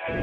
The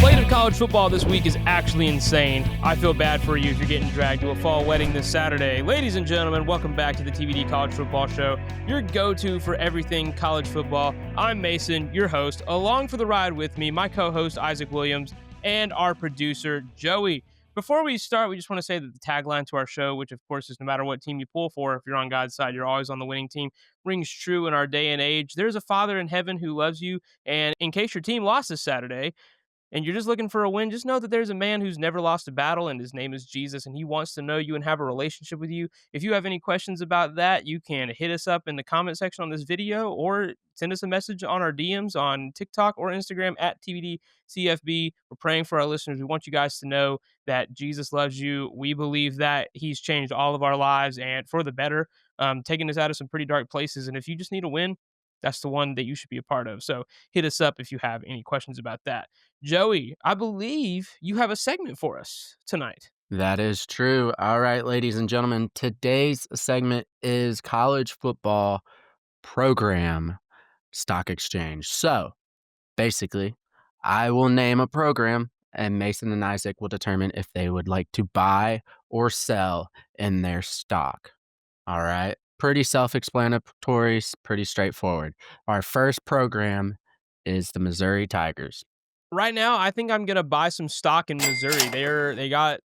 slate of college football this week is actually insane. I feel bad for you if you're getting dragged to a fall wedding this Saturday. Ladies and gentlemen, welcome back to the TVD College Football Show, your go-to for everything college football. I'm Mason, your host. Along for the ride with me, my co-host Isaac Williams, and our producer Joey. Before we start, we just want to say that the tagline to our show, which of course is no matter what team you pull for, if you're on God's side, you're always on the winning team, rings true in our day and age. There's a Father in heaven who loves you, and in case your team lost this Saturday, and you're just looking for a win, just know that there's a man who's never lost a battle, and his name is Jesus, and he wants to know you and have a relationship with you. If you have any questions about that, you can hit us up in the comment section on this video or send us a message on our DMs on TikTok or Instagram at TVDCFB. We're praying for our listeners. We want you guys to know that Jesus loves you. We believe that he's changed all of our lives and for the better, taking us out of some pretty dark places. And if you just need a win, that's the one that you should be a part of. So hit us up if you have any questions about that. Joey, I believe you have a segment for us tonight. That is true. All right, ladies and gentlemen, today's segment is college football program stock exchange. So basically, I will name a program and Mason and Isaac will determine if they would like to buy or sell in their stock. All right. Pretty self-explanatory, pretty straightforward. Our first program is the Missouri Tigers. Right now, I think I'm going to buy some stock in Missouri. They got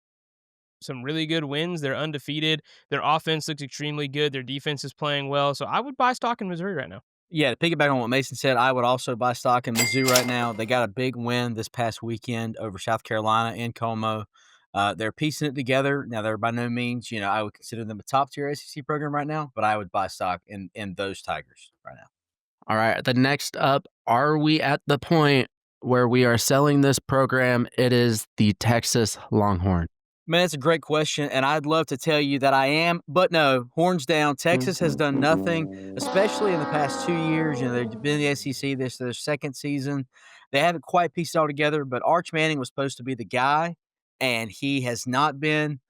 some really good wins. They're undefeated. Their offense looks extremely good. Their defense is playing well. So I would buy stock in Missouri right now. Yeah, to piggyback on what Mason said, I would also buy stock in Mizzou right now. They got a big win this past weekend over South Carolina in Como. They're piecing it together. Now, they're by no means, I would consider them a top-tier SEC program right now, but I would buy stock in those Tigers right now. All right, the next up, are we at the point where we are selling this program? It is the Texas Longhorn. Man, that's a great question, and I'd love to tell you that I am, but no, horns down. Texas has done nothing, especially in the past 2 years. They've been in the SEC. This is their second season. They haven't quite pieced it all together, but Arch Manning was supposed to be the guy, and he has not been.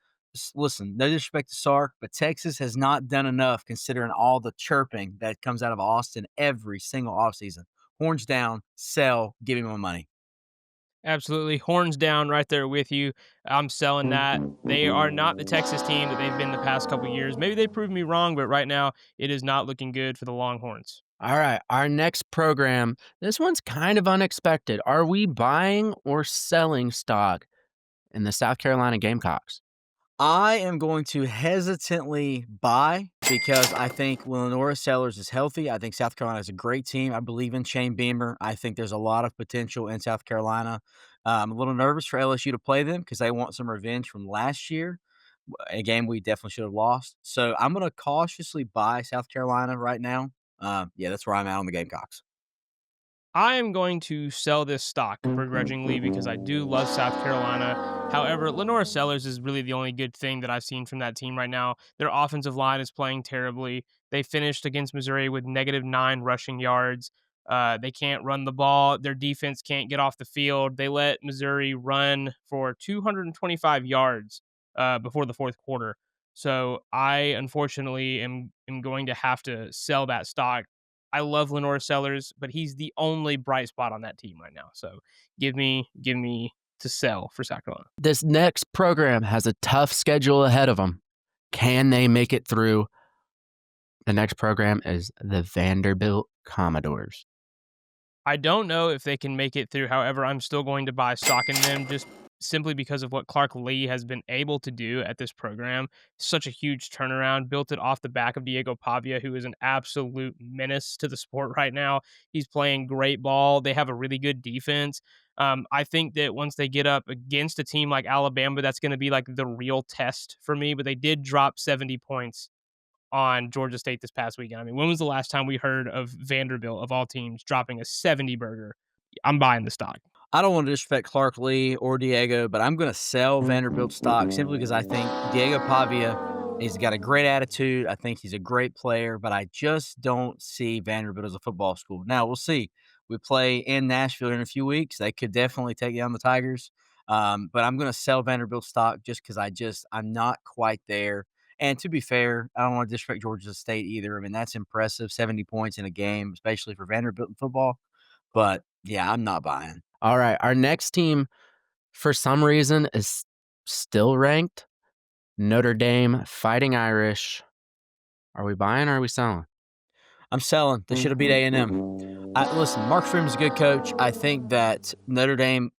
Listen, no disrespect to Sark, but Texas has not done enough considering all the chirping that comes out of Austin every single offseason. Horns down, sell, give him my money. Absolutely. Horns down right there with you. I'm selling that. They are not the Texas team that they've been the past couple of years. Maybe they proved me wrong, but right now it is not looking good for the Longhorns. All right, our next program, this one's kind of unexpected. Are we buying or selling stock in the South Carolina Gamecocks? I am going to hesitantly buy because I think Lenora Sellers is healthy. I think South Carolina is a great team. I believe in Shane Beamer. I think there's a lot of potential in South Carolina. I'm a little nervous for LSU to play them because they want some revenge from last year, a game we definitely should have lost. So I'm going to cautiously buy South Carolina right now. That's where I'm at on the Gamecocks. I am going to sell this stock begrudgingly because I do love South Carolina. However, Lenora Sellers is really the only good thing that I've seen from that team right now. Their offensive line is playing terribly. They finished against Missouri with -9 rushing yards. They can't run the ball. Their defense can't get off the field. They let Missouri run for 225 yards before the fourth quarter. So I, unfortunately, am going to have to sell that stock. I love Lenora Sellers, but he's the only bright spot on that team right now. So give me to sell for South Carolina. This next program has a tough schedule ahead of them. Can they make it through? The next program is the Vanderbilt Commodores. I don't know if they can make it through. However, I'm still going to buy stock in them just simply because of what Clark Lee has been able to do at this program. Such a huge turnaround, built it off the back of Diego Pavia, who is an absolute menace to the sport right now. He's playing great ball. They have a really good defense. I think that once they get up against a team like Alabama, that's going to be like the real test for me. But they did drop 70 points on Georgia State this past weekend. I mean, when was the last time we heard of Vanderbilt, of all teams, dropping a 70 burger? I'm buying the stock. I don't want to disrespect Clark Lee or Diego, but I'm going to sell Vanderbilt stock simply because I think Diego Pavia, he's got a great attitude. I think he's a great player, but I just don't see Vanderbilt as a football school. Now, we'll see. We play in Nashville in a few weeks. They could definitely take down the Tigers. But I'm going to sell Vanderbilt stock just because I'm not quite there. And to be fair, I don't want to disrespect Georgia State either. I mean, that's impressive, 70 points in a game, especially for Vanderbilt in football. But yeah, I'm not buying. All right, our next team, for some reason, is still ranked. Notre Dame, Fighting Irish. Are we buying or are we selling? I'm selling. They should have beat A&M. Listen, Mark Freeman's a good coach. I think that Notre Dame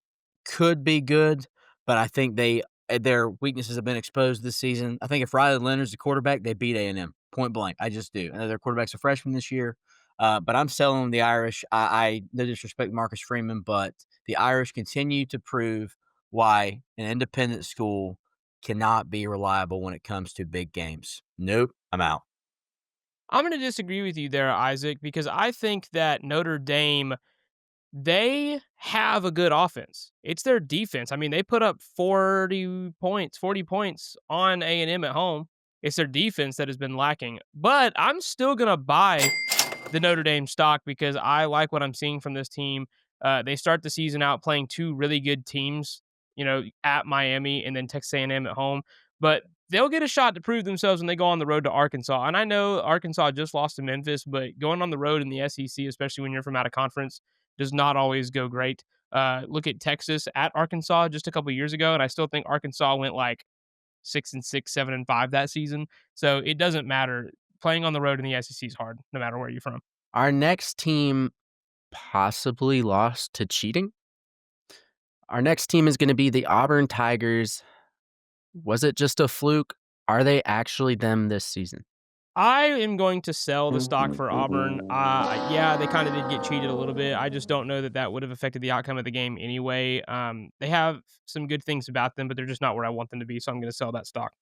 could be good, but I think their weaknesses have been exposed this season. I think if Riley Leonard's the quarterback, they beat A&M point blank. I just do. I know their quarterback's a freshman this year, but I'm selling the Irish. I no disrespect Marcus Freeman, but the Irish continue to prove why an independent school cannot be reliable when it comes to big games. Nope, I'm out. I'm going to disagree with you there, Isaac, because I think that Notre Dame, they have a good offense. It's their defense. I mean, they put up 40 points on A&M at home. It's their defense that has been lacking. But I'm still going to buy the Notre Dame stock because I like what I'm seeing from this team. They start the season out playing two really good teams, at Miami and then Texas A&M at home. But they'll get a shot to prove themselves when they go on the road to Arkansas. And I know Arkansas just lost to Memphis, but going on the road in the SEC, especially when you're from out of conference, does not always go great. Look at Texas at Arkansas just a couple years ago, and I still think Arkansas went like 6-6, 7-5 that season. So it doesn't matter. Playing on the road in the SEC is hard, no matter where you're from. Our next team possibly lost to cheating. Our next team is going to be the Auburn Tigers. Was it just a fluke? Are they actually them this season? I am going to sell the stock for Auburn. Yeah, they kind of did get cheated a little bit. I just don't know that would have affected the outcome of the game anyway. They have some good things about them, but they're just not where I want them to be. So I'm going to sell that stock.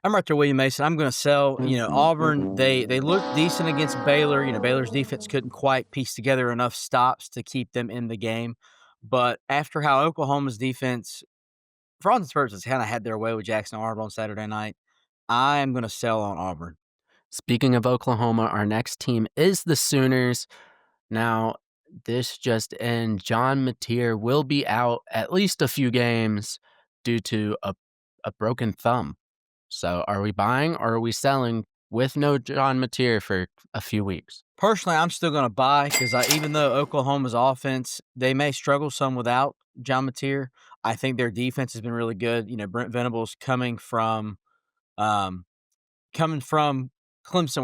I'm right there, William Mason. I'm going to sell. Auburn. They looked decent against Baylor. Baylor's defense couldn't quite piece together enough stops to keep them in the game. But after how Oklahoma's defense, for all intents and purposes, kind of had their way with Jackson Arnold on Saturday night, I am going to sell on Auburn. Speaking of Oklahoma, our next team is the Sooners. Now, this just in, John Mateer will be out at least a few games due to a broken thumb. So are we buying or are we selling with no John Mateer for a few weeks? Personally, I'm still going to buy because even though Oklahoma's offense, they may struggle some without John Mateer, I think their defense has been really good. Brent Venables coming from Clemson,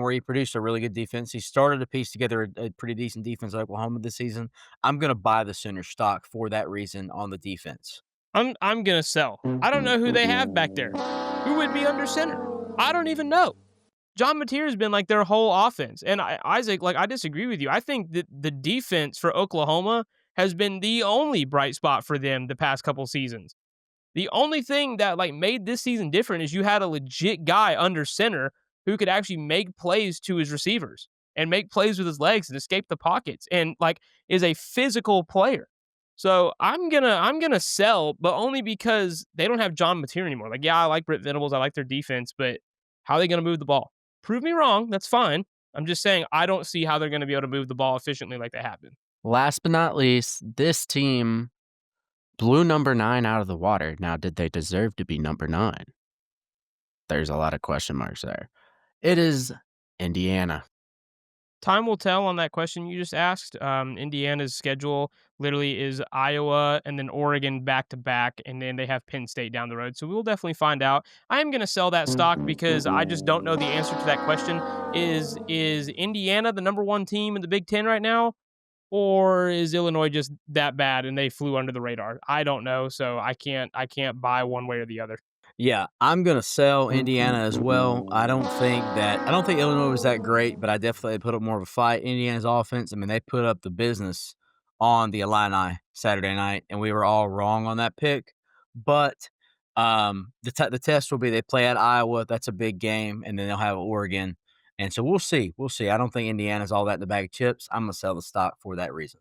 where he produced a really good defense. He started to piece together a pretty decent defense at Oklahoma this season. I'm going to buy the Sooner stock for that reason on the defense. I'm going to sell. I don't know who they have back there. Who would be under center? I don't even know. John Mateer has been like their whole offense. And Isaac, I disagree with you. I think that the defense for Oklahoma has been the only bright spot for them the past couple seasons. The only thing that made this season different is you had a legit guy under center who could actually make plays to his receivers and make plays with his legs and escape the pockets and is a physical player. So I'm gonna sell, but only because they don't have John Mateer anymore. I like Brent Venables, I like their defense, but how are they gonna move the ball? Prove me wrong, that's fine. I'm just saying I don't see how they're gonna be able to move the ball efficiently like they have been. Last but not least, this team blew number 9 out of the water. Now, did they deserve to be number 9? There's a lot of question marks there. It is Indiana. Time will tell on that question you just asked. Indiana's schedule literally is Iowa and then Oregon back to back, and then they have Penn State down the road. So we'll definitely find out. I am going to sell that stock because I just don't know the answer to that question. Is Indiana the number 1 team in the Big Ten right now? Or is Illinois just that bad and they flew under the radar? I don't know, so I can't buy one way or the other. Yeah, I'm going to sell Indiana as well. I don't think Illinois was that great, but I definitely put up more of a fight. Indiana's offense, I mean, they put up the business on the Illini Saturday night, and we were all wrong on that pick. But the test will be they play at Iowa. That's a big game, and then they'll have Oregon. And so we'll see. We'll see. I don't think Indiana's all that in the bag of chips. I'm going to sell the stock for that reason.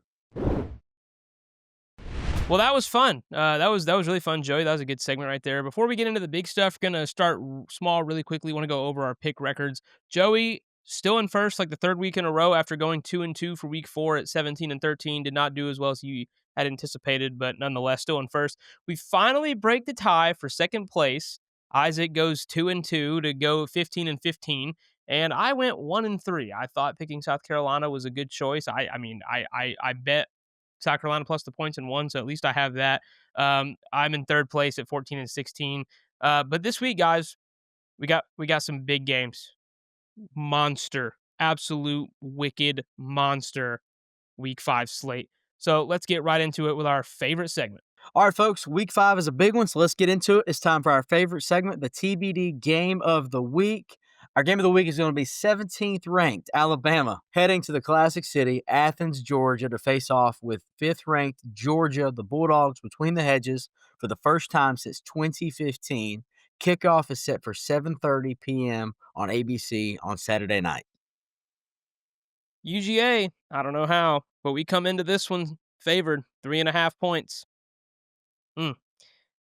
Well, that was fun. That was really fun, Joey. That was a good segment right there. Before we get into the big stuff, we're going to start small really quickly. Want to go over our pick records. Joey, Still in first, like the third week in a row after going 2-2 for week 4 at 17-13. Did not do as well as you had anticipated, but nonetheless, still in first. We finally break the tie for second place. Isaac goes 2-2 to go 15-15, and I went 1-3. I thought picking South Carolina was a good choice. I bet South Carolina plus the points and won, so at least I have that. I'm in third place at 14-16. But this week, guys, we got some big games. Monster, absolute wicked monster week 5 slate. So let's get right into it with our favorite segment. All right, folks, week 5 is a big one, so let's get into it. It's time for our favorite segment, the TBD game of the week. Our game of the week is going to be 17th ranked Alabama heading to the Classic City, Athens, Georgia, to face off with 5th ranked Georgia, the Bulldogs between the hedges for the first time since 2015. Kickoff is set for 7:30 p.m. on ABC on Saturday night. UGA, I don't know how, but we come into this one favored 3.5 points.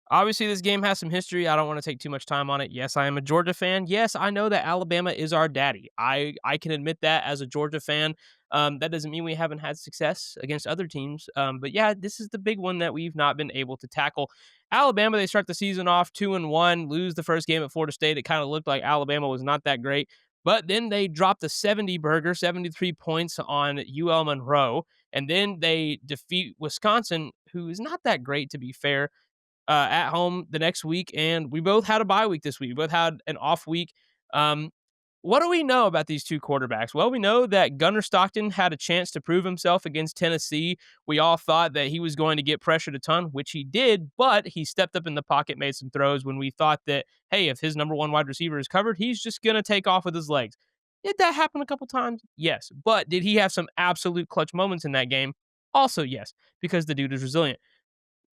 Obviously, this game has some history. I don't want to take too much time on it. Yes, I am a Georgia fan. Yes, I know that Alabama is our daddy. I can admit that as a Georgia fan. That doesn't mean we haven't had success against other teams. But yeah, this is the big one that we've not been able to tackle. Alabama, they start the season off 2-1, lose the first game at Florida State. It kind of looked like Alabama was not that great. But then they dropped a 70 burger, 73 points on UL Monroe. And then they defeat Wisconsin, who is not that great, to be fair, at home the next week, and we both had a bye week this week. We both had an off week. What do we know about these two quarterbacks? Well, we know that Gunnar Stockton had a chance to prove himself against Tennessee. We all thought that he was going to get pressured a ton, which he did, but he stepped up in the pocket, made some throws when we thought that, hey, if his number one wide receiver is covered, he's just going to take off with his legs. Did that happen a couple times? Yes. But did he have some absolute clutch moments in that game? Also, yes, because the dude is resilient.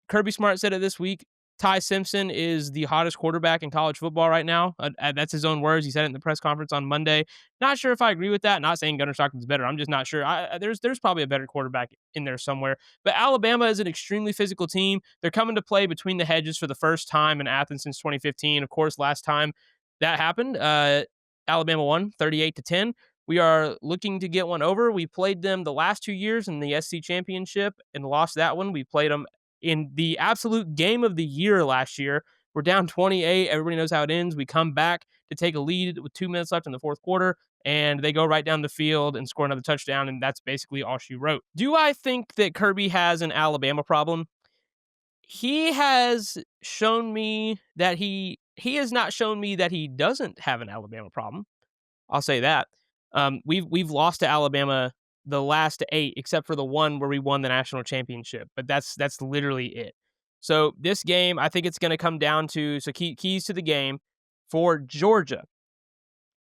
Kirby Smart said it this week. Ty Simpson is the hottest quarterback in college football right now. That's his own words. He said it in the press conference on Monday. Not sure if I agree with that. Not saying Gunnar Stockton's better. I'm just not sure. There's probably a better quarterback in there somewhere. But Alabama is an extremely physical team. They're coming to play between the hedges for the first time in Athens since 2015. Of course, last time that happened, Alabama won 38-10. We are looking to get one over. We played them the last 2 years in the SC Championship and lost that one. We played them in the absolute game of the year last year. We're down 28. Everybody knows how it ends. We come back to take a lead with 2 minutes left in the fourth quarter, and they go right down the field and score another touchdown, and that's basically all she wrote. Do I think that Kirby has an Alabama problem? He has shown me that he has not shown me that he doesn't have an Alabama problem. I'll say that. We've lost to Alabama the last 8, except for the one where we won the national championship. But that's literally it. So this game, I think it's going to come down to keys to the game for Georgia.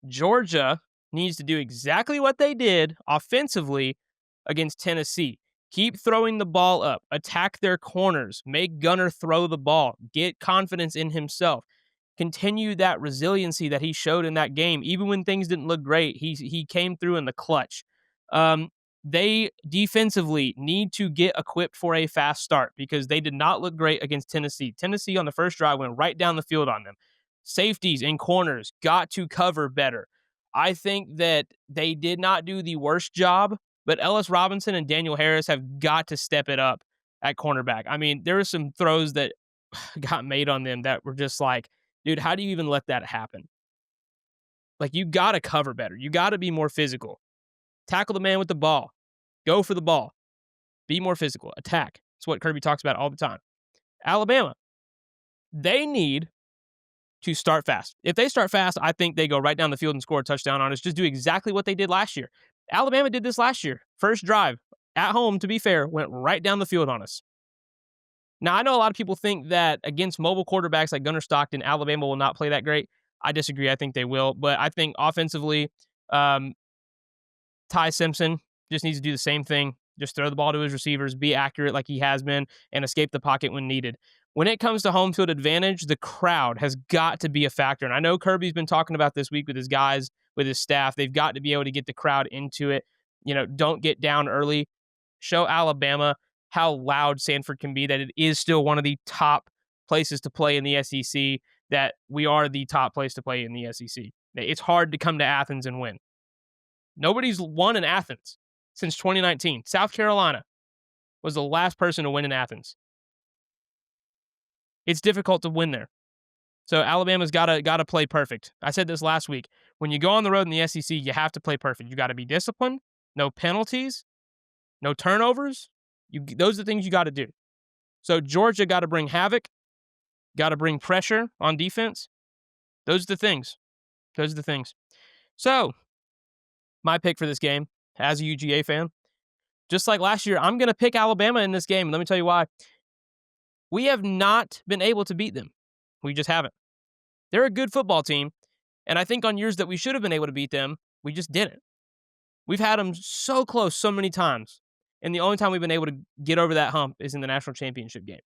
Georgia needs to do exactly what they did offensively against Tennessee. Keep throwing the ball up, attack their corners, make Gunnar throw the ball, get confidence in himself. Continue that resiliency that he showed in that game. Even when things didn't look great, he came through in the clutch. They defensively need to get equipped for a fast start because they did not look great against Tennessee. Tennessee on the first drive went right down the field on them. Safeties and corners got to cover better. I think that they did not do the worst job, but Ellis Robinson and Daniel Harris have got to step it up at cornerback. I mean, there were some throws that got made on them that were just like, dude, how do you even let that happen? Like, you got to cover better. You got to be more physical. Tackle the man with the ball. Go for the ball. Be more physical. Attack. It's what Kirby talks about all the time. Alabama, they need to start fast. If they start fast, I think they go right down the field and score a touchdown on us. Just do exactly what they did last year. Alabama did this last year. First drive, at home, to be fair, went right down the field on us. Now, I know a lot of people think that against mobile quarterbacks like Gunnar Stockton, Alabama will not play that great. I disagree. I think they will. But I think offensively, Ty Simpson just needs to do the same thing. Just throw the ball to his receivers, be accurate like he has been, and escape the pocket when needed. When it comes to home field advantage, the crowd has got to be a factor. And I know Kirby's been talking about this week with his guys, with his staff. They've got to be able to get the crowd into it. Don't get down early. Show Alabama how loud Sanford can be, that it is still one of the top places to play in the SEC, that we are the top place to play in the SEC. It's hard to come to Athens and win. Nobody's won in Athens since 2019. South Carolina was the last person to win in Athens. It's difficult to win there. So Alabama's gotta play perfect. I said this last week. When you go on the road in the SEC, you have to play perfect. You got to be disciplined, no penalties, no turnovers. Those are the things you got to do. So Georgia got to bring havoc, got to bring pressure on defense. Those are the things. Those are the things. So my pick for this game, as a UGA fan, just like last year, I'm going to pick Alabama in this game. Let me tell you why. We have not been able to beat them. We just haven't. They're a good football team, and I think on years that we should have been able to beat them, we just didn't. We've had them so close so many times, and the only time we've been able to get over that hump is in the national championship game.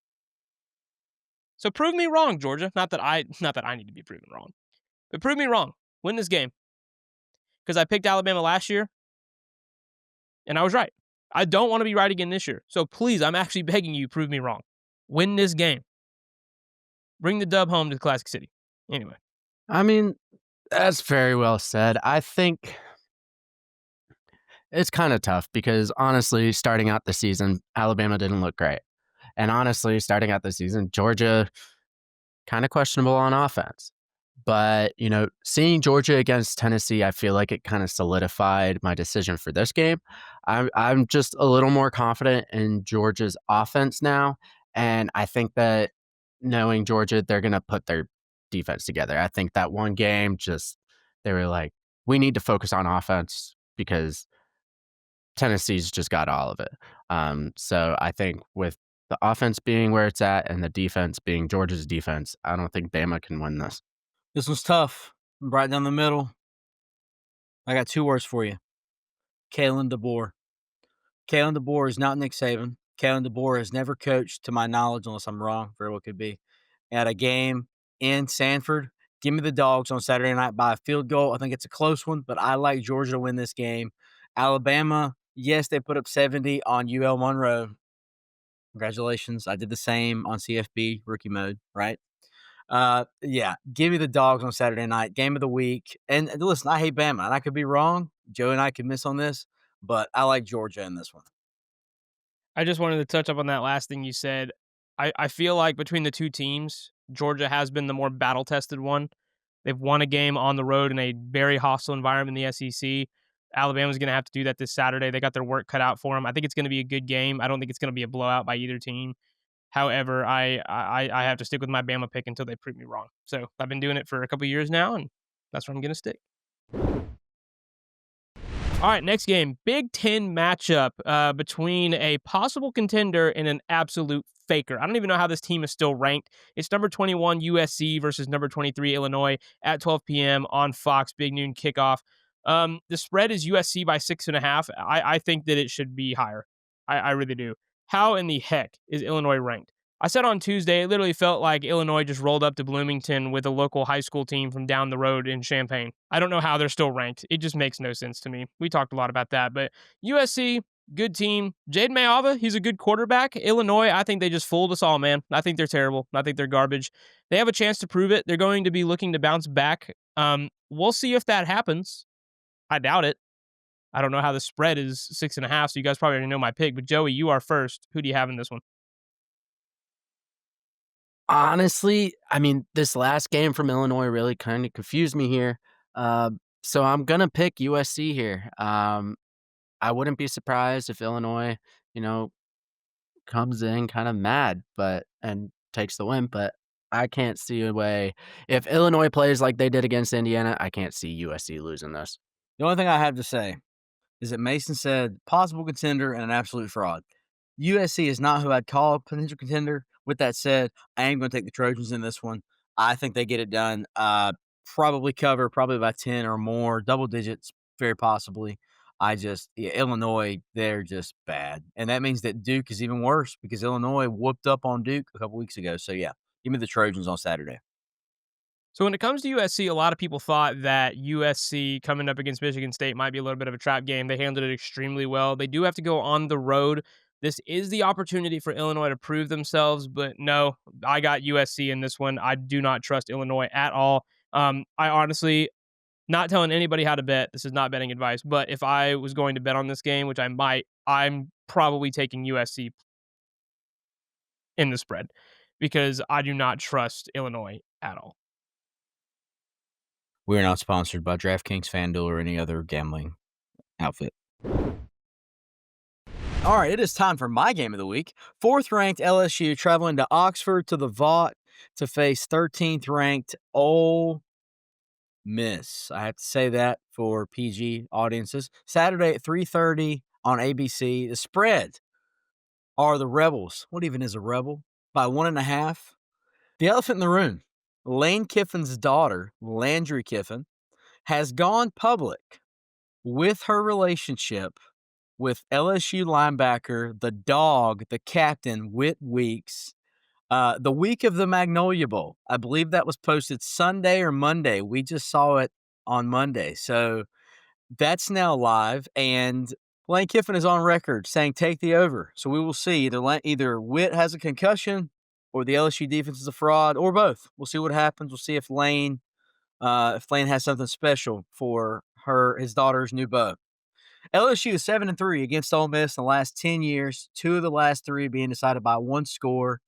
So prove me wrong, Georgia. Not that I need to be proven wrong, but prove me wrong. Win this game, because I picked Alabama last year, and I was right. I don't want to be right again this year. So please, I'm actually begging you, prove me wrong. Win this game. Bring the dub home to Classic City. Anyway. I mean, that's very well said. I think it's kind of tough because honestly, starting out the season, Alabama didn't look great. And honestly, starting out the season, Georgia kind of questionable on offense. But, seeing Georgia against Tennessee, I feel like it kind of solidified my decision for this game. I'm just a little more confident in Georgia's offense now. And I think that knowing Georgia, they're going to put their defense together. I think that one game, they were like, we need to focus on offense because Tennessee's just got all of it. So I think with the offense being where it's at and the defense being Georgia's defense, I don't think Bama can win this. This was tough. Right down the middle. I got 2 words for you. Kalen DeBoer. Kalen DeBoer is not Nick Saban. Kalen DeBoer has never coached, to my knowledge, unless I'm wrong, very well could be, at a game in Sanford. Give me the Dogs on Saturday night by a field goal. I think it's a close one, but I like Georgia to win this game. Alabama, yes, they put up 70 on UL Monroe. Congratulations. I did the same on CFB rookie mode, right? Yeah, give me the Dogs on Saturday night, game of the week. And listen, I hate Bama, and I could be wrong. Joe and I could miss on this, but I like Georgia in this one. I just wanted to touch up on that last thing you said. I feel like between the two teams, Georgia has been the more battle-tested one. They've won a game on the road in a very hostile environment in the SEC. Alabama's going to have to do that this Saturday. They got their work cut out for them. I think it's going to be a good game. I don't think it's going to be a blowout by either team. However, I have to stick with my Bama pick until they prove me wrong. So I've been doing it for a couple years now, and that's where I'm going to stick. All right, next game. Big Ten matchup between a possible contender and an absolute faker. I don't even know how this team is still ranked. It's number 21 USC versus number 23 Illinois at 12 p.m. on Fox, big noon kickoff. The spread is USC by 6.5. I think that it should be higher. I really do. How in the heck is Illinois ranked? I said on Tuesday, it literally felt like Illinois just rolled up to Bloomington with a local high school team from down the road in Champaign. I don't know how they're still ranked. It just makes no sense to me. We talked a lot about that, but USC, good team. Jade Mayava, he's a good quarterback. Illinois, I think they just fooled us all, man. I think they're terrible. I think they're garbage. They have a chance to prove it. They're going to be looking to bounce back. We'll see if that happens. I doubt it. I don't know how the spread is 6.5, so you guys probably already know my pick. But Joey, you are first. Who do you have in this one? Honestly, I mean, this last game from Illinois really kind of confused me here. So I'm going to pick USC here. I wouldn't be surprised if Illinois, comes in kind of mad and takes the win, but I can't see a way. If Illinois plays like they did against Indiana, I can't see USC losing this. The only thing I have to say is that Mason said possible contender and an absolute fraud. USC is not who I'd call a potential contender. With that said, I am going to take the Trojans in this one. I think they get it done. Probably cover, probably by 10 or more, double digits, very possibly. Illinois, they're just bad. And that means that Duke is even worse because Illinois whooped up on Duke a couple weeks ago. So, yeah, give me the Trojans on Saturday. So when it comes to USC, a lot of people thought that USC coming up against Michigan State might be a little bit of a trap game. They handled it extremely well. They do have to go on the road. This is the opportunity for Illinois to prove themselves, but no, I got USC in this one. I do not trust Illinois at all. I honestly, Not telling anybody how to bet. This is not betting advice. But if I was going to bet on this game, which I might, I'm probably taking USC in the spread because I do not trust Illinois at all. We're not sponsored by DraftKings, FanDuel, or any other gambling outfit. All right, it is time for my game of the week. 4th-ranked LSU traveling to Oxford to the Vaught to face 13th-ranked Ole Miss. I have to say that for PG audiences. Saturday at 3:30 on ABC. The spread are the Rebels. What even is a Rebel? By 1.5. The elephant in the room. Lane Kiffin's daughter, Landry Kiffin, has gone public with her relationship with LSU linebacker, the dog, the captain, Whit Weeks. The week of the Magnolia Bowl. I believe that was posted Sunday or Monday. We just saw it on Monday. So that's now live. And Lane Kiffin is on record saying take the over. So we will see. Either Whit has a concussion or the LSU defense is a fraud or both. We'll see what happens. We'll see if Lane has something special for his daughter's new beau. LSU is 7-3 against Ole Miss in the last 10 years. 2 of the last 3 being decided by 1 score.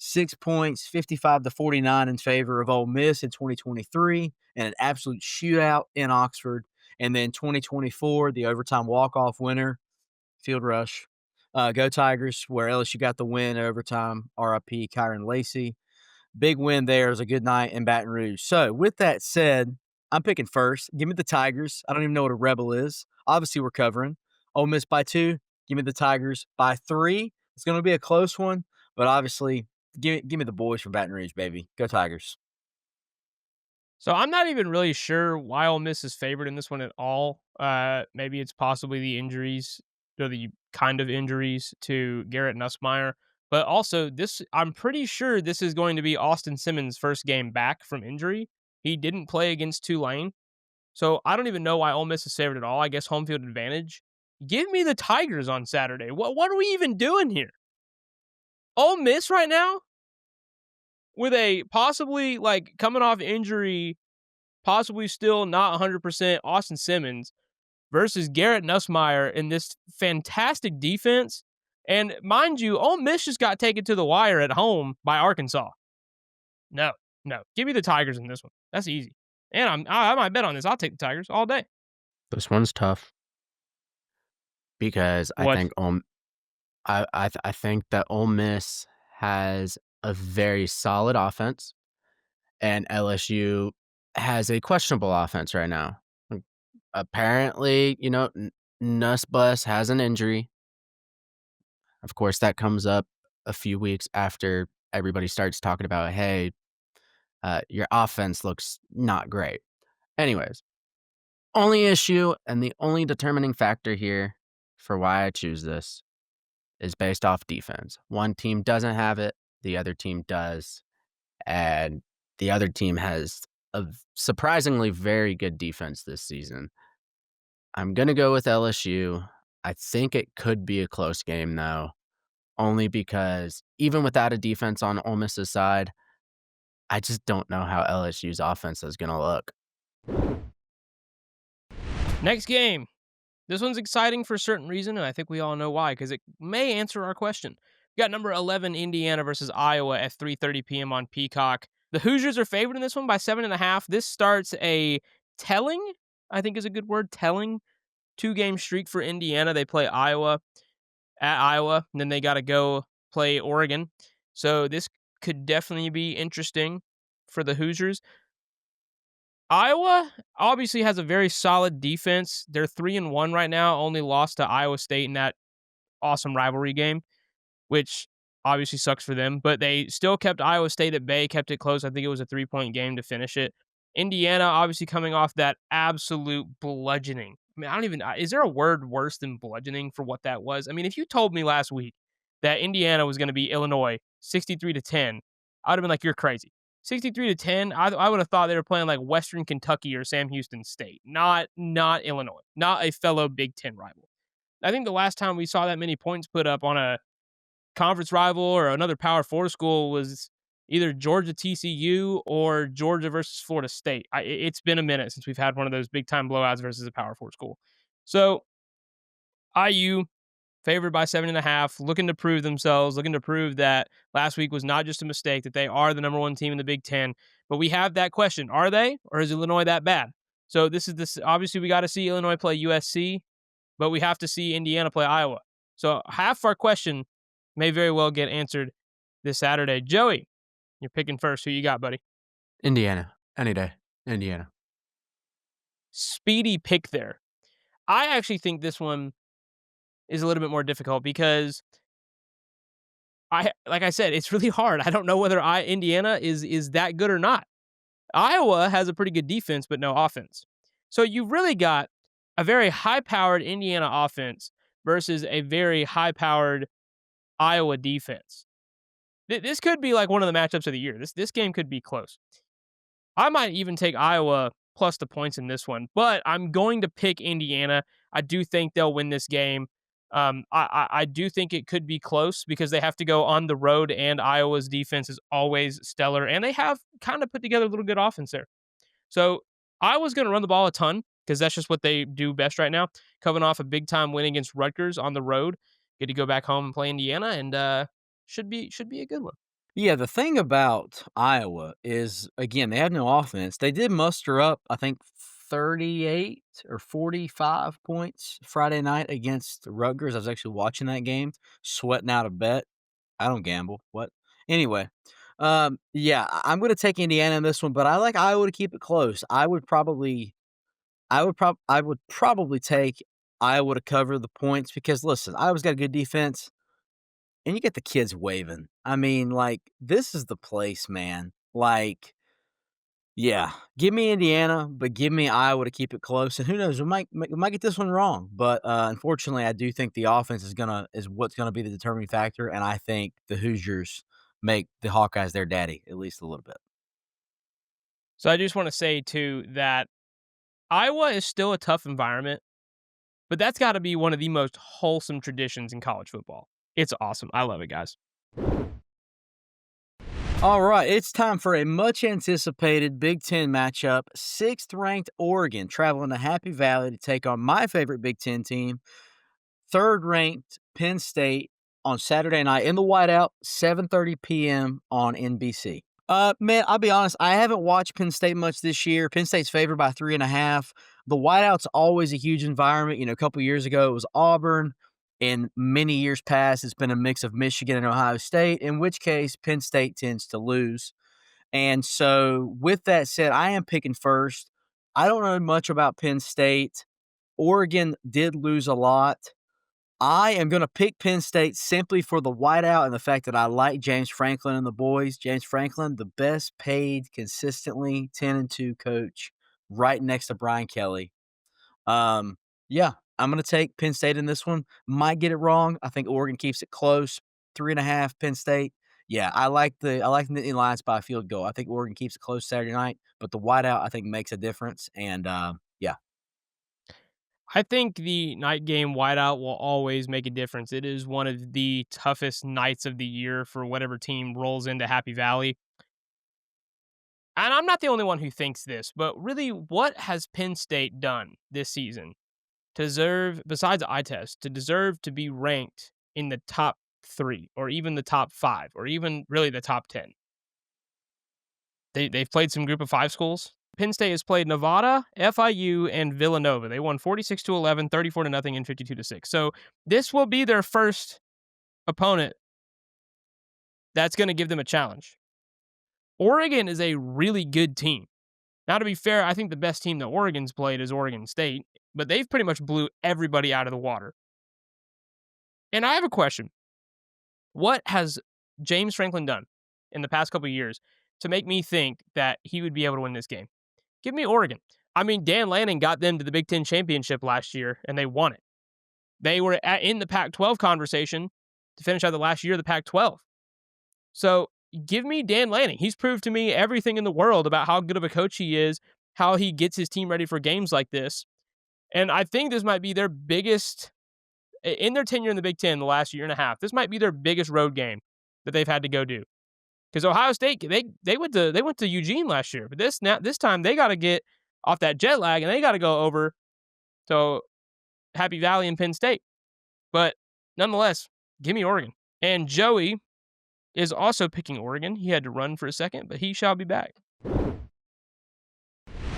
6 points, 55-49 in favor of Ole Miss in 2023, and an absolute shootout in Oxford. And then 2024, the overtime walk-off winner, Field Rush. Go Tigers, where LSU got the win overtime. RIP Kyron Lacey. Big win there. It was a good night in Baton Rouge. So, with that said, I'm picking first. Give me the Tigers. I don't even know what a Rebel is. Obviously, we're covering. Ole Miss by 2. Give me the Tigers by 3. It's going to be a close one, but obviously, give me the boys from Baton Rouge, baby. Go Tigers. So I'm not even really sure why Ole Miss is favored in this one at all. Maybe it's possibly the injuries, or the kind of injuries to Garrett Nussmeier. But also, I'm pretty sure this is going to be Austin Simmons' first game back from injury. He didn't play against Tulane. So I don't even know why Ole Miss is favored at all. I guess home field advantage. Give me the Tigers on Saturday. What are we even doing here? Ole Miss right now? With a possibly, coming off injury, possibly still not 100% Austin Simmons versus Garrett Nussmeier in this fantastic defense. And mind you, Ole Miss just got taken to the wire at home by Arkansas. No. Give me the Tigers in this one. That's easy. And I might bet on this. I'll take the Tigers all day. This one's tough because What? I think that Ole Miss has a very solid offense, and LSU has a questionable offense right now. Apparently, Nuss Bus has an injury. Of course, that comes up a few weeks after everybody starts talking about, hey, your offense looks not great. Anyways, only issue and the only determining factor here for why I choose this is based off defense. One team doesn't have it, the other team does, and the other team has a surprisingly very good defense this season. I'm going to go with LSU. I think it could be a close game, though, only because even without a defense on Ole Miss's side, I just don't know how LSU's offense is going to look. Next game. This one's exciting for a certain reason, and I think we all know why, because it may answer our question. We got number 11 Indiana versus Iowa at 3:30 p.m. on Peacock. The Hoosiers are favored in this one by 7.5. This starts a telling, I think is a good word, telling 2-game streak for Indiana. They play Iowa at Iowa, and then they got to go play Oregon. So this could definitely be interesting for the Hoosiers. Iowa obviously has a very solid defense. They're 3-1 right now, only lost to Iowa State in that awesome rivalry game, which obviously sucks for them, but they still kept Iowa State at bay, kept it close. I think it was a 3-point game to finish it. Indiana obviously coming off that absolute bludgeoning. I mean, is there a word worse than bludgeoning for what that was? I mean, if you told me last week that Indiana was going to be Illinois 63-10, I would have been like, you're crazy. 63-10, I would have thought they were playing like Western Kentucky or Sam Houston State, not Illinois, not a fellow Big Ten rival. I think the last time we saw that many points put up on a conference rival or another Power 4 school was, either Georgia TCU or Georgia versus Florida State. It's been a minute since we've had one of those big time blowouts versus a Power Four school. So IU favored by 7.5, looking to prove themselves, looking to prove that last week was not just a mistake, that they are the number one team in the Big Ten. But we have that question: are they, or is Illinois that bad? So this is this. Obviously, we got to see Illinois play USC, but we have to see Indiana play Iowa. So half our question may very well get answered this Saturday. Joey, you're picking first. Who you got, buddy? Indiana. Any day. Indiana. Speedy pick there. I actually think this one is a little bit more difficult because like I said, it's really hard. I don't know whether Indiana is that good or not. Iowa has a pretty good defense, but no offense. So you've really got a very high-powered Indiana offense versus a very high-powered Iowa defense. This could be like one of the matchups of the year. This game could be close. I might even take Iowa plus the points in this one, but I'm going to pick Indiana. I do think they'll win this game. I do think it could be close because they have to go on the road, and Iowa's defense is always stellar, and they have kind of put together a little good offense there. So Iowa's going to run the ball a ton because that's just what they do best right now. Coming off a big-time win against Rutgers on the road, get to go back home and play Indiana, and should be a good one. Yeah, the thing about Iowa is, again, they have no offense. They did muster up, I think, 38 or 45 points Friday night against Rutgers. I was actually watching that game, sweating out a bet. I don't gamble. What? Anyway, yeah, I'm going to take Indiana in this one, but I like Iowa to keep it close. I would probably take Iowa to cover the points because listen, Iowa's got a good defense. And you get the kids waving. I mean, like, this is the place, man. Like, yeah, give me Indiana, but give me Iowa to keep it close. And who knows, we might get this one wrong. But unfortunately, I do think the offense is what's gonna be the determining factor. And I think the Hoosiers make the Hawkeyes their daddy at least a little bit. So I just want to say too that Iowa is still a tough environment, but that's got to be one of the most wholesome traditions in college football. It's awesome. I love it, guys. All right, it's time for a much anticipated Big Ten matchup. Sixth ranked Oregon traveling to Happy Valley to take on my favorite Big Ten team, third ranked Penn State on Saturday night in the whiteout, 7:30 p.m. on NBC. Man, I'll be honest, I haven't watched Penn State much this year. Penn State's favored by 3.5. The whiteout's always a huge environment. You know, a couple years ago it was Auburn. In many years past, it's been a mix of Michigan and Ohio State, in which case Penn State tends to lose. And so, with that said, I am picking first. I don't know much about Penn State. Oregon did lose a lot. I am going to pick Penn State simply for the whiteout and the fact that I like James Franklin and the boys. James Franklin, the best paid, consistently 10-2 coach, right next to Brian Kelly. Yeah, I'm going to take Penn State in this one. Might get it wrong. I think Oregon keeps it close. 3.5 Penn State. Yeah, I like the Nittany Lions by a field goal. I think Oregon keeps it close Saturday night, but the whiteout I think makes a difference. And yeah. I think the night game whiteout will always make a difference. It is one of the toughest nights of the year for whatever team rolls into Happy Valley. And I'm not the only one who thinks this, but really, what has Penn State done this season to deserve, besides eye test, to deserve to be ranked in the top 3 or even the top 5 or even really the top 10? They've played some group of 5 schools. Penn State has played Nevada, FIU, and Villanova. They won 46-11, 34-0, and 52-6. So this will be their first opponent that's going to give them a challenge. Oregon is a really good team. Now, to be fair, I think the best team that Oregon's played is Oregon State, but they've pretty much blew everybody out of the water. And I have a question. What has James Franklin done in the past couple of years to make me think that he would be able to win this game? Give me Oregon. I mean, Dan Lanning got them to the Big Ten championship last year, and they won it. They were in the Pac-12 conversation to finish out the last year of the Pac-12. So give me Dan Lanning. He's proved to me everything in the world about how good of a coach he is, how he gets his team ready for games like this. And I think this might be their biggest, in their tenure in the Big Ten the last year and a half, this might be their biggest road game that they've had to go do. because Ohio State they went to Eugene last year, but this time they got to get off that jet lag and they got to go over to Happy Valley and Penn State. But nonetheless, give me Oregon. And Joey is also picking Oregon. He had to run for a second, but he shall be back.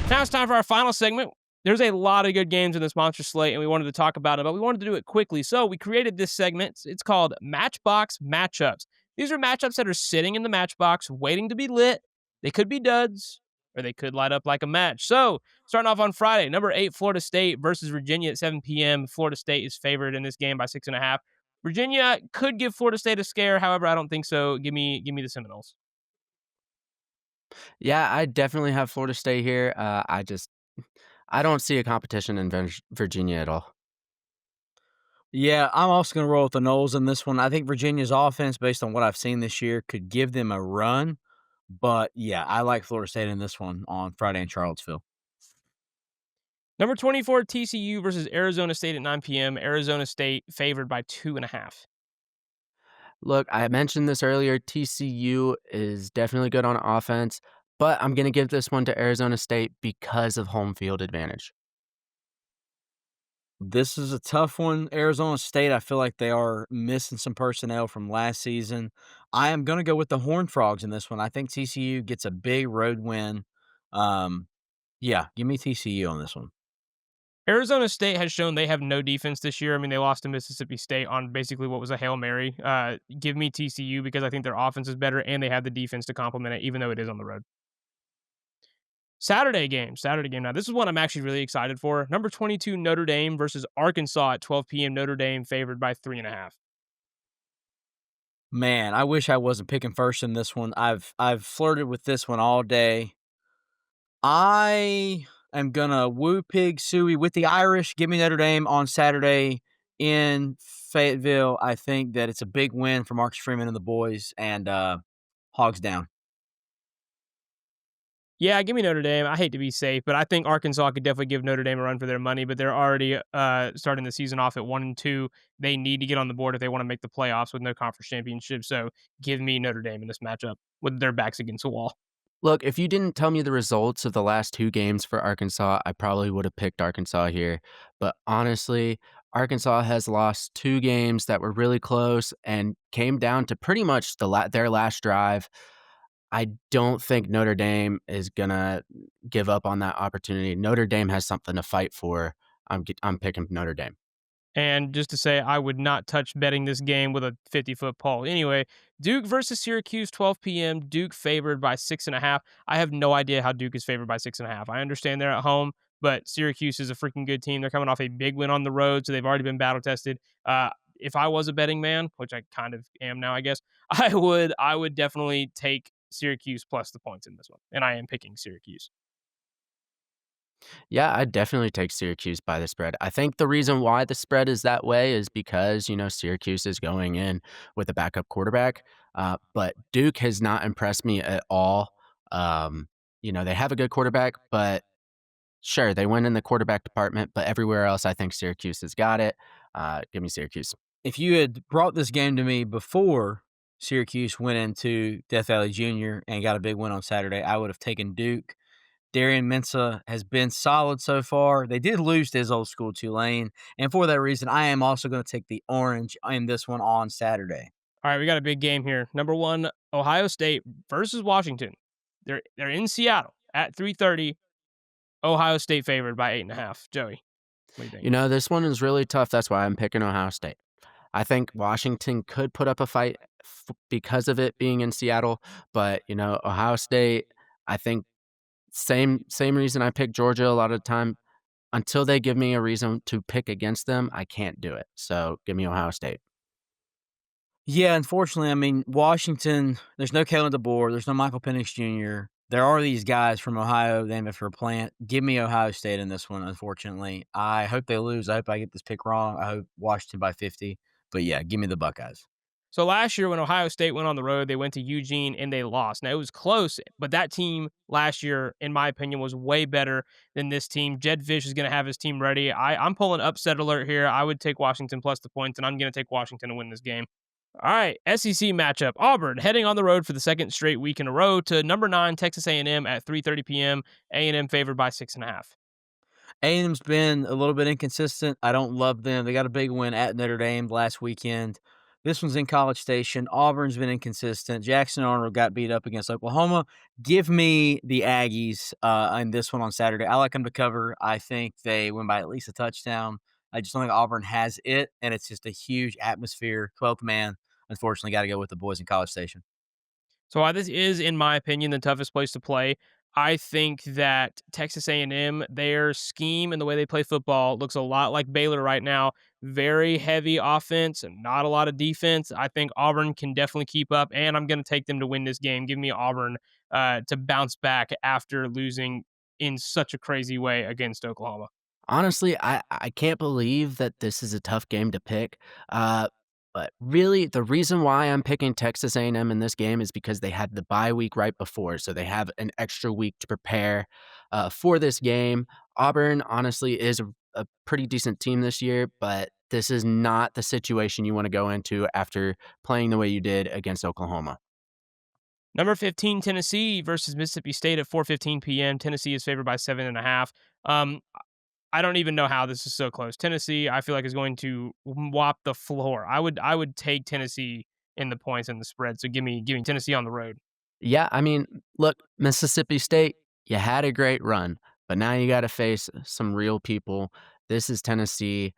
Now it's time for our final segment. There's a lot of good games in this monster slate, and we wanted to talk about it, but we wanted to do it quickly. So we created this segment. It's called Matchbox Matchups. These are matchups that are sitting in the matchbox, waiting to be lit. They could be duds, or they could light up like a match. So starting off on Friday, number 8 Florida State versus Virginia at 7 p.m. Florida State is favored in this game by 6.5. Virginia could give Florida State a scare. However, I don't think so. Give me the Seminoles. Yeah, I definitely have Florida State here. I don't see a competition in Virginia at all. Yeah, I'm also going to roll with the Noles in this one. I think Virginia's offense, based on what I've seen this year, could give them a run. But yeah, I like Florida State in this one on Friday in Charlottesville. Number 24 TCU versus Arizona State at 9 p.m. Arizona State favored by 2.5. Look, I mentioned this earlier. TCU is definitely good on offense, but I'm going to give this one to Arizona State because of home field advantage. This is a tough one. Arizona State, I feel like they are missing some personnel from last season. I am going to go with the Horned Frogs in this one. I think TCU gets a big road win. Yeah, give me TCU on this one. Arizona State has shown they have no defense this year. I mean, they lost to Mississippi State on basically what was a Hail Mary. Give me TCU because I think their offense is better and they have the defense to complement it, even though it is on the road. Saturday game. Now, this is one I'm actually really excited for. Number 22 Notre Dame versus Arkansas at 12 p.m. Notre Dame favored by 3.5. Man, I wish I wasn't picking first in this one. I've flirted with this one all day. I am gonna woo pig suey with the Irish. Give me Notre Dame on Saturday in Fayetteville. I think that it's a big win for Marcus Freeman and the boys, and Hogs down. Yeah, give me Notre Dame. I hate to be safe, but I think Arkansas could definitely give Notre Dame a run for their money. But they're already starting the season off at 1-2. They need to get on the board if they want to make the playoffs with no conference championship. So give me Notre Dame in this matchup with their backs against the wall. Look, if you didn't tell me the results of the last 2 games for Arkansas, I probably would have picked Arkansas here. But honestly, Arkansas has lost 2 games that were really close and came down to pretty much their last drive. I don't think Notre Dame is gonna give up on that opportunity. Notre Dame has something to fight for. I'm picking Notre Dame. And just to say, I would not touch betting this game with a 50-foot pole. Anyway, Duke versus Syracuse, 12 p.m. Duke favored by 6.5. I have no idea how Duke is favored by 6.5. I understand they're at home, but Syracuse is a freaking good team. They're coming off a big win on the road, so they've already been battle tested. If I was a betting man, which I kind of am now, I guess, I would definitely take Syracuse plus the points in this one, and I am picking Syracuse. Yeah, I'd definitely take Syracuse by the spread. I think the reason why the spread is that way is because, Syracuse is going in with a backup quarterback. But Duke has not impressed me at all. They have a good quarterback, but sure, they win in the quarterback department, but everywhere else, I think Syracuse has got it. Give me Syracuse. If you had brought this game to me before Syracuse went into Death Valley Junior and got a big win on Saturday, I would have taken Duke. Darian Mensah has been solid so far. They did lose to his old school Tulane, and for that reason, I am also going to take the orange in this one on Saturday. All right, we got a big game here. Number 1, Ohio State versus Washington. They're in Seattle at 3:30. Ohio State favored by 8.5. Joey, what do you think? This one is really tough. That's why I'm picking Ohio State. I think Washington could put up a fight because of it being in Seattle, but Ohio State, I think same reason I pick Georgia a lot of the time. Until they give me a reason to pick against them, I can't do it. So give me Ohio State. Yeah, unfortunately, I mean, Washington, there's no Kalen DeBoer, there's no Michael Penix Jr. There are these guys from Ohio named after a plant. Give me Ohio State in this one, unfortunately. I hope they lose. I hope I get this pick wrong. I hope Washington by 50. But yeah, give me the Buckeyes. So last year when Ohio State went on the road, they went to Eugene and they lost. Now, it was close, but that team last year, in my opinion, was way better than this team. Jed Fish is going to have his team ready. I'm pulling upset alert here. I would take Washington plus the points, and I'm going to take Washington to win this game. All right, SEC matchup. Auburn heading on the road for the second straight week in a row to number 9 Texas A&M at 3:30 p.m. A&M favored by 6.5. A&M's been a little bit inconsistent. I don't love them. They got a big win at Notre Dame last weekend. This one's in College Station. Auburn's been inconsistent. Jackson Arnold got beat up against Oklahoma. Give me the Aggies in this one on Saturday. I like them to cover. I think they win by at least a touchdown. I just don't think Auburn has it, and it's just a huge atmosphere. 12th man. Unfortunately, got to go with the boys in College Station. So while this is, in my opinion, the toughest place to play, I think that Texas A&M, their scheme and the way they play football looks a lot like Baylor right now. Very heavy offense and not a lot of defense. I think Auburn can definitely keep up, and I'm going to take them to win this game. Give me Auburn to bounce back after losing in such a crazy way against Oklahoma. Honestly, I can't believe that this is a tough game to pick. Uh, but really, the reason why I'm picking Texas A&M in this game is because they had the bye week right before, so they have an extra week to prepare for this game. Auburn, honestly, is a pretty decent team this year, but this is not the situation you want to go into after playing the way you did against Oklahoma. Number 15, Tennessee versus Mississippi State at 4:15 p.m. Tennessee is favored by 7.5. I don't even know how this is so close. Tennessee, I feel like is going to whop the floor. I would take Tennessee in the points and the spread. So give me Tennessee on the road. Yeah, I mean, look, Mississippi State, you had a great run, but now you got to face some real people. This is Tennessee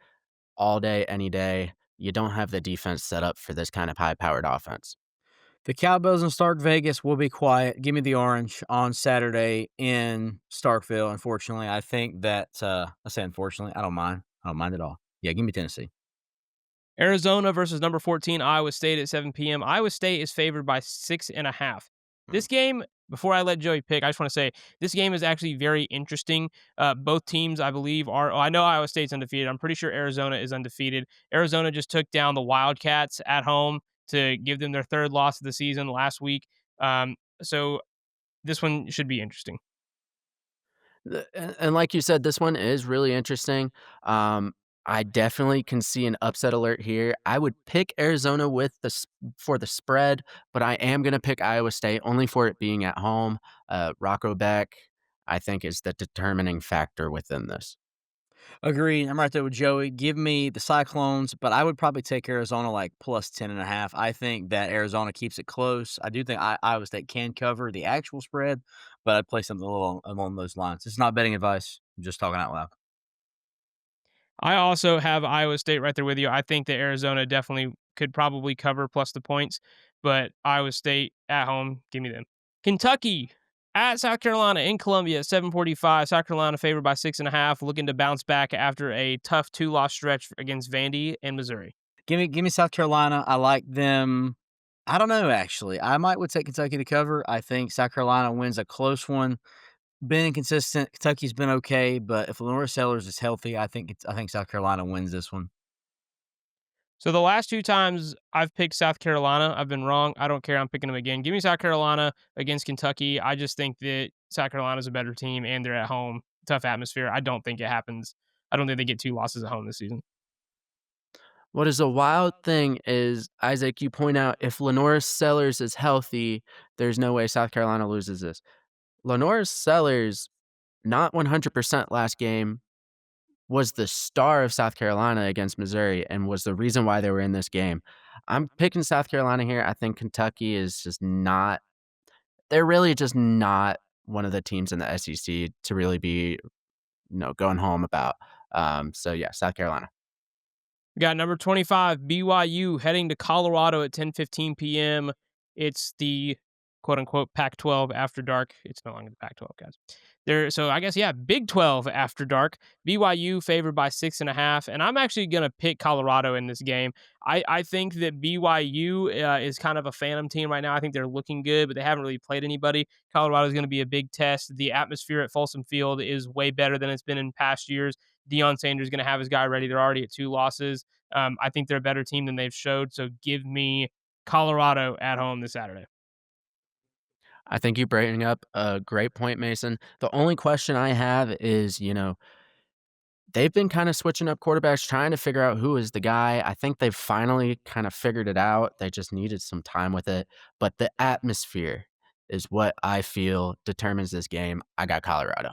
all day, any day. You don't have the defense set up for this kind of high powered offense. The Cowbells in Stark Vegas will be quiet. Give me the orange on Saturday in Starkville. Unfortunately, I think that I say unfortunately, I don't mind. I don't mind at all. Yeah, give me Tennessee. Arizona versus number 14 Iowa State at 7 p.m. Iowa State is favored by 6.5. Hmm. This game, before I let Joey pick, I just want to say this game is actually very interesting. Both teams, I believe, are. Oh, I know Iowa State's undefeated. I'm pretty sure Arizona is undefeated. Arizona just took down the Wildcats at home to give them their third loss of the season last week. So this one should be interesting. And like you said, this one is really interesting. Um, I definitely can see an upset alert here. I would pick Arizona for the spread, but I am going to pick Iowa State only for it being at home. Rocco Beck, I think, is the determining factor within this. Agreed. I'm right there with Joey. Give me the Cyclones, but I would probably take Arizona like plus 10.5. I think that Arizona keeps it close. I do think Iowa State can cover the actual spread, but I'd play something a little along those lines. It's not betting advice. I'm just talking out loud. I also have Iowa State right there with you. I think that Arizona definitely could probably cover plus the points, but Iowa State at home, give me them. Kentucky at South Carolina in Columbia at 7:45. South Carolina favored by 6.5, looking to bounce back after a tough two-loss stretch against Vandy and Missouri. Give me South Carolina. I like them. I don't know actually. I might would take Kentucky to cover. I think South Carolina wins a close one. Been inconsistent. Kentucky's been okay, but if Lenore Sellers is healthy, I think South Carolina wins this one. So the last two times I've picked South Carolina, I've been wrong. I don't care. I'm picking them again. Give me South Carolina against Kentucky. I just think that South Carolina's a better team and they're at home. Tough atmosphere. I don't think it happens. I don't think they get two losses at home this season. What is a wild thing is, Isaac, you point out if Lenore Sellers is healthy, there's no way South Carolina loses this. Lenore Sellers, not 100% last game, was the star of South Carolina against Missouri and was the reason why they were in this game. I'm picking South Carolina here. I think Kentucky is just not, they're really just not one of the teams in the SEC to really be, going home about. So yeah, South Carolina. We got number 25, BYU, heading to Colorado at 10:15 p.m. It's the quote unquote Pac 12 after dark. It's no longer the Pac 12, guys. So I guess, yeah, Big 12 after dark. BYU favored by 6.5. And I'm actually going to pick Colorado in this game. I think that BYU is kind of a phantom team right now. I think they're looking good, but they haven't really played anybody. Colorado is going to be a big test. The atmosphere at Folsom Field is way better than it's been in past years. Deion Sanders is going to have his guy ready. They're already at two losses. I think they're a better team than they've showed. So give me Colorado at home this Saturday. I think you bring up a great point, Mason. The only question I have is, they've been kind of switching up quarterbacks, trying to figure out who is the guy. I think they've finally kind of figured it out. They just needed some time with it. But the atmosphere is what I feel determines this game. I got Colorado.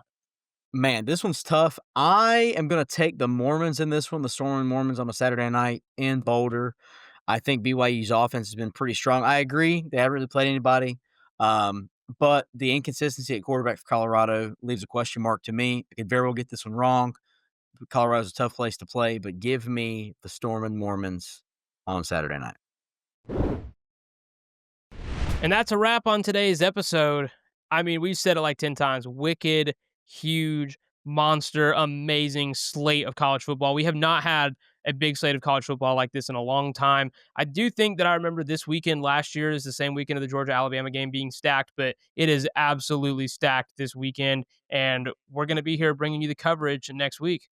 Man, this one's tough. I am gonna take the Mormons in this one, the Storming Mormons on a Saturday night in Boulder. I think BYU's offense has been pretty strong. I agree, they haven't really played anybody, but the inconsistency at quarterback for Colorado leaves a question mark to me. I could very well get this one wrong. Colorado's a tough place to play, but give me the Storming Mormons on Saturday night. And that's a wrap on today's episode. I mean, we've said it like 10 times. Wicked, huge, monster, amazing slate of college football. We have not had a big slate of college football like this in a long time. I do think that I remember this weekend last year is the same weekend of the Georgia-Alabama game being stacked, but it is absolutely stacked this weekend, and we're going to be here bringing you the coverage next week.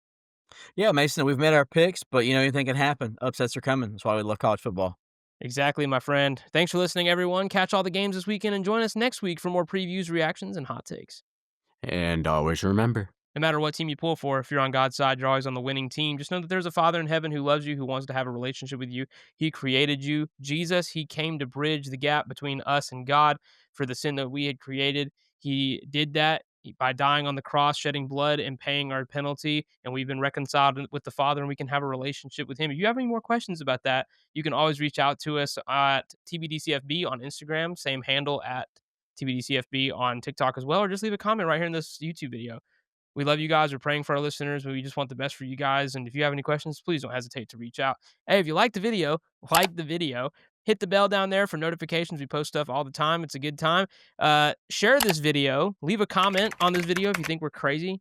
Yeah, Mason, we've made our picks, but anything can happen. Upsets are coming. That's why we love college football. Exactly, my friend. Thanks for listening, everyone. Catch all the games this weekend and join us next week for more previews, reactions, and hot takes. And always remember, No matter what team you pull for, if you're on God's side, you're always on the winning team. Just know that there's a Father in heaven who loves you, who wants to have a relationship with you. He created you. Jesus, he came to bridge the gap between us and God for the sin that we had created. He did that by dying on the cross, shedding blood, and paying our penalty. And we've been reconciled with the Father, and we can have a relationship with him. If you have any more questions about that, you can always reach out to us at TBDCFB on Instagram, same handle at TBDCFB on TikTok as well, or just leave a comment right here in this YouTube video. We love you guys. We're praying for our listeners, but we just want the best for you guys. And if you have any questions, please don't hesitate to reach out. Hey, if you like the video, hit the bell down there for notifications. We post stuff all the time. It's a good time. Share this video. Leave a comment on this video if you think we're crazy.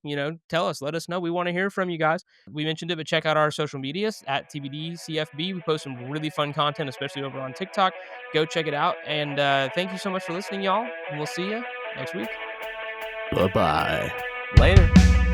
Tell us. Let us know. We want to hear from you guys. We mentioned it, but check out our social medias at TBDCFB. We post some really fun content, especially over on TikTok. Go check it out. And thank you so much for listening, y'all. And we'll see you next week. bye-bye. Later.